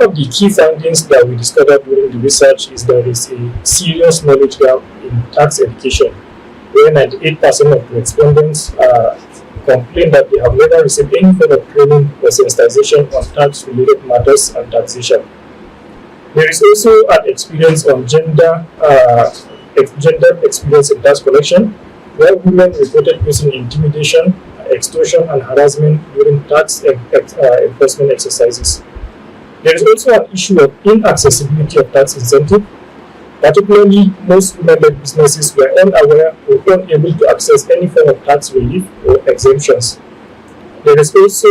One of the key findings that we discovered during the research is that there is a serious knowledge gap in tax education, where 98% of respondents complain that they have never received any form of training or sensitization on tax-related matters and taxation. There is also an experience on gender experience in tax collection, where women reported facing intimidation, extortion, and harassment during tax enforcement exercises. There is also an issue of inaccessibility of tax incentive. Particularly, most women-led businesses were unaware or unable to access any form of tax relief or exemptions. There is also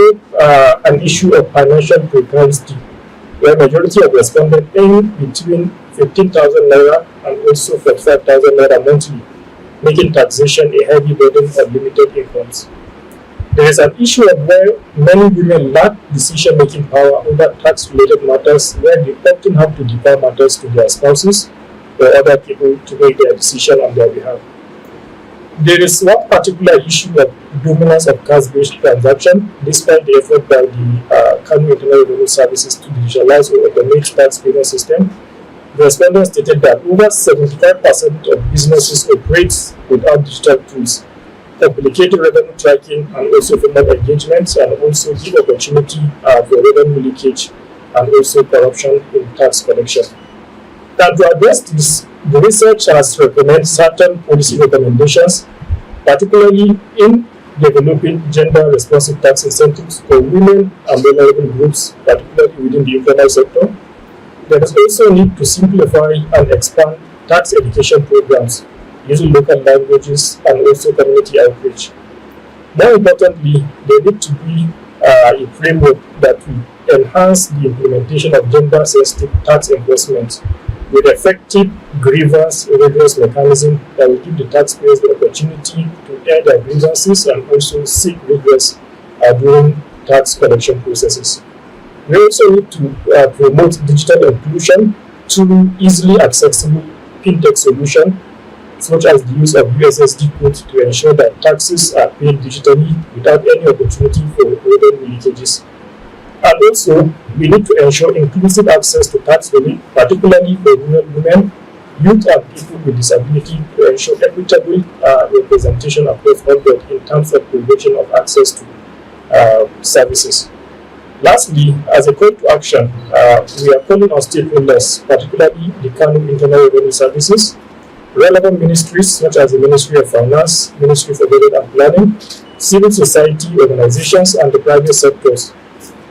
an issue of financial precarity, where majority of respondents earn between 15,000 naira and also 45,000 naira monthly, making taxation a heavy burden on limited incomes. There is an issue of where many women lack decision-making power over tax-related matters, where they often have to defer matters to their spouses or other people to make their decision on their behalf. There is one particular issue of dominance of cash-based transaction, despite the effort by the Kano Inland Revenue Services to digitalize or automate tax payment system. The respondents stated that over 75% of businesses operate without digital tools, complicated revenue tracking, and also formal engagements, and also give opportunity for revenue leakage and also corruption in tax collection. Now, to address this, the research has recommended certain policy recommendations, particularly in developing gender-responsive tax incentives for women and vulnerable groups, particularly within the informal sector. There is also a need to simplify and expand tax education programs using local languages and also community outreach. More importantly, there needs to be a framework that will enhance the implementation of gender-sensitive tax enforcement with effective grievance redress mechanism that will give the taxpayers the opportunity to air their grievances and also seek redress during tax collection processes. We also need to promote digital inclusion through easily accessible fintech solutions, such as the use of USSD codes to ensure that taxes are paid digitally without any opportunity for revenue leakages. And also, we need to ensure inclusive access to tax relief, particularly for women, youth, and people with disability, to ensure equitable representation across all board in terms of provision of access to services. Lastly, as a call to action, we are calling on stakeholders, particularly the Kano Inland Revenue Services, relevant ministries such as the Ministry of Finance, Ministry for Budget and Planning, civil society organizations, and the private sectors.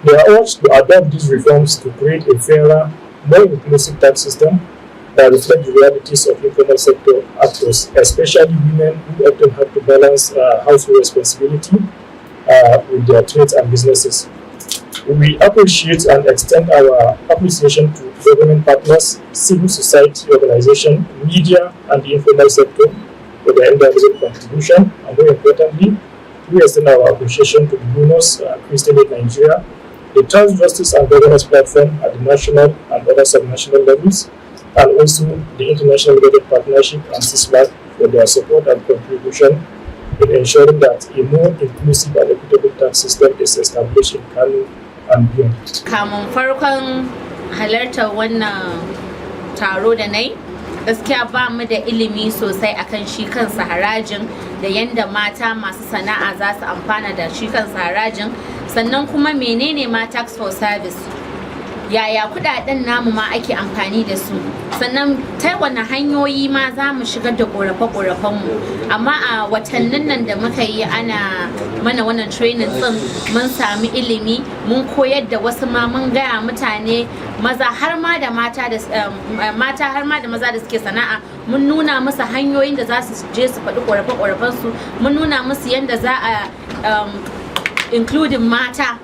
They are urged to adopt these reforms to create a fairer, more inclusive tax system that reflects the realities of informal sector actors, especially women who often have to balance household responsibility with their trades and businesses. We appreciate and extend our appreciation to government partners, civil society organizations, media, and the informal sector for their invaluable contribution. And more importantly, we extend our appreciation to the donors, Christian Aid Nigeria, the Trans Justice and Governance Platform at the national and other subnational levels, and also the International Budget Partnership and CISLAC for their support and contribution in ensuring that a more inclusive and equitable tax system is established in Kano and beyond. Kamun farkon halartar wannan taro da nai, gaskiya ba mu da ilimi sosai akan shi kansa harajin da yanda mata masu sana'a za su amfana da shi kansa harajin, sannan kuma menene ma tax for service, yaya kudaden namu ma ake amfani da su, sannan ta wani hanyoyi ma za mu shigar da korafe-korafenmu. Amma a watannin nan da muka yi ana mana wannan training din, mun sami ilimi, mun koyar da wasu ma, mun gaya mutane maza har ma da mata har ma da maza da suke sana'a, mun nuna musu hanyoyin da za su je su faɗi korafe-korafensu, mun nuna musu yadda za a including mata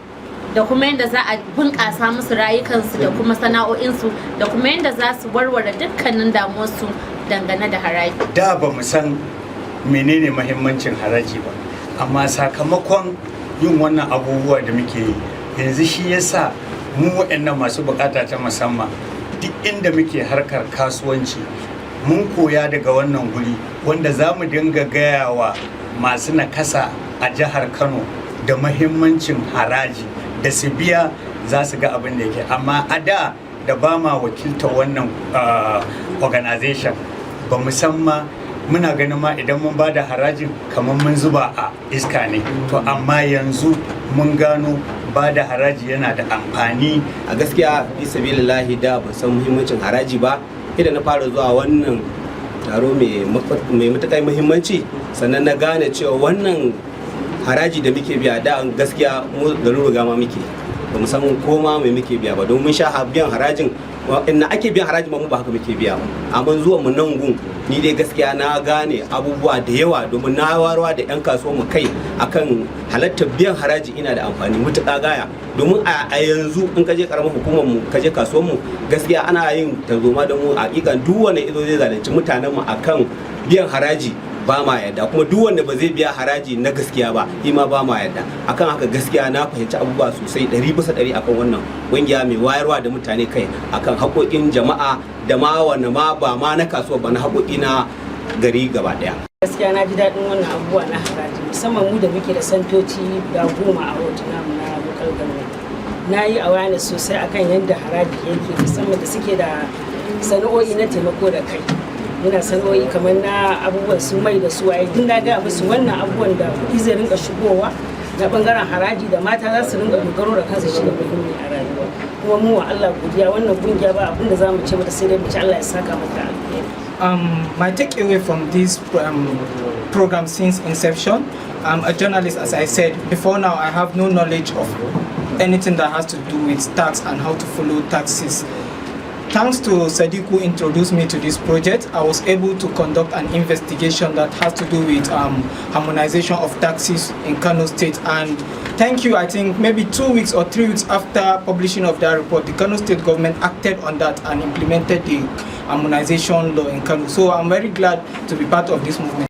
da kuma yadda za a bunƙasa musu rayukansu da kuma sana'o'insu da kuma yadda za su warware dukkanin damuwarsu dangane da haraji. Da ba mu san menene mahimmancin haraji ba, amma sakamakon yin wannan abubuwa da muke yi yanzu shi yasa mu waɗannan masu bukata ta musamman duk inda muke harkar kasuwanci mun koya daga wannan guri wanda za mu dinga gaya wa masu nakasa a jihar Kano da mahimmancin haraji da su biya za su ga abin da yake. Amma a da ba ma wakilta wannan organization ba musamman muna ganin ma idan mun ba da harajin kamar mun zuba a iska ne, to amma yanzu mun gano ba da haraji yana da amfani. A gaskiya bisabilillahi da ban san muhimmancin haraji ba, idan na fara zuwa wannan taro mai matuƙar muhimmanci sannan na gane cewa wannan haraji da muke biya da gaskiya mu garin rugama muke ba mu san koma mai muke biya ba, don mun sha biyan harajin inda ake biyan haraji mu ba haka muke biya ba. Amma zuwa mu nan gun ni dai gaskiya na gane abubuwa da yawa, domin na warwa da 'yan kasuwa mu kai akan halartar biyan haraji ina da amfani mutuƙa gaya. Domin a yanzu in ka je karamar hukumar mu ka je kasuwar mu gaskiya ana yin tarzoma da mu a hakikan duk wanda izo zai zalunci mutanen mu akan biyan haraji ba ma yadda, kuma duk wanda ba zai biya haraji na gaskiya ba ma ba ma yadda. Akan haka gaskiya na fahimci abubuwa sosai 100% akan wannan kungiya mai wayarwa da mutane kai akan haƙoƙin jama'a da ma wanda ma ba ma na kasuwa ba na haƙoƙi na gari gaba ɗaya. Gaskiya na ji daɗin wannan abubuwa na haraji, musamman mu da muke da santoci guda 10 a road namu na local government. Na yi awareness sosai akan yadda haraji yake, musamman da suke da sana'o'i na taimako da kai. Muna sana'o'i kamar na abubuwan su mai da su waye, tun na ga musu wannan abubuwan da kuɗi zai rinka shigowa na bangaren haraji da mata za su rinka dogaro da kansu, shi ne muhimmi a rayuwa. Kuma mu wa Allah godiya, wannan kungiya ba abin da za mu ce mata sai dai mu ci Allah ya saka mata alheri. My takeaway from this program since inception, I'm a journalist, as I said before. Now I have no knowledge of anything that has to do with tax and how to follow taxes. Thanks to Sadiq who introduced me to this project, I was able to conduct an investigation that has to do with harmonization of taxes in Kano State. And thank you, I think maybe 2 weeks or 3 weeks after publishing of that report, the Kano State government acted on that and implemented the harmonization law in Kano. So I'm very glad to be part of this movement.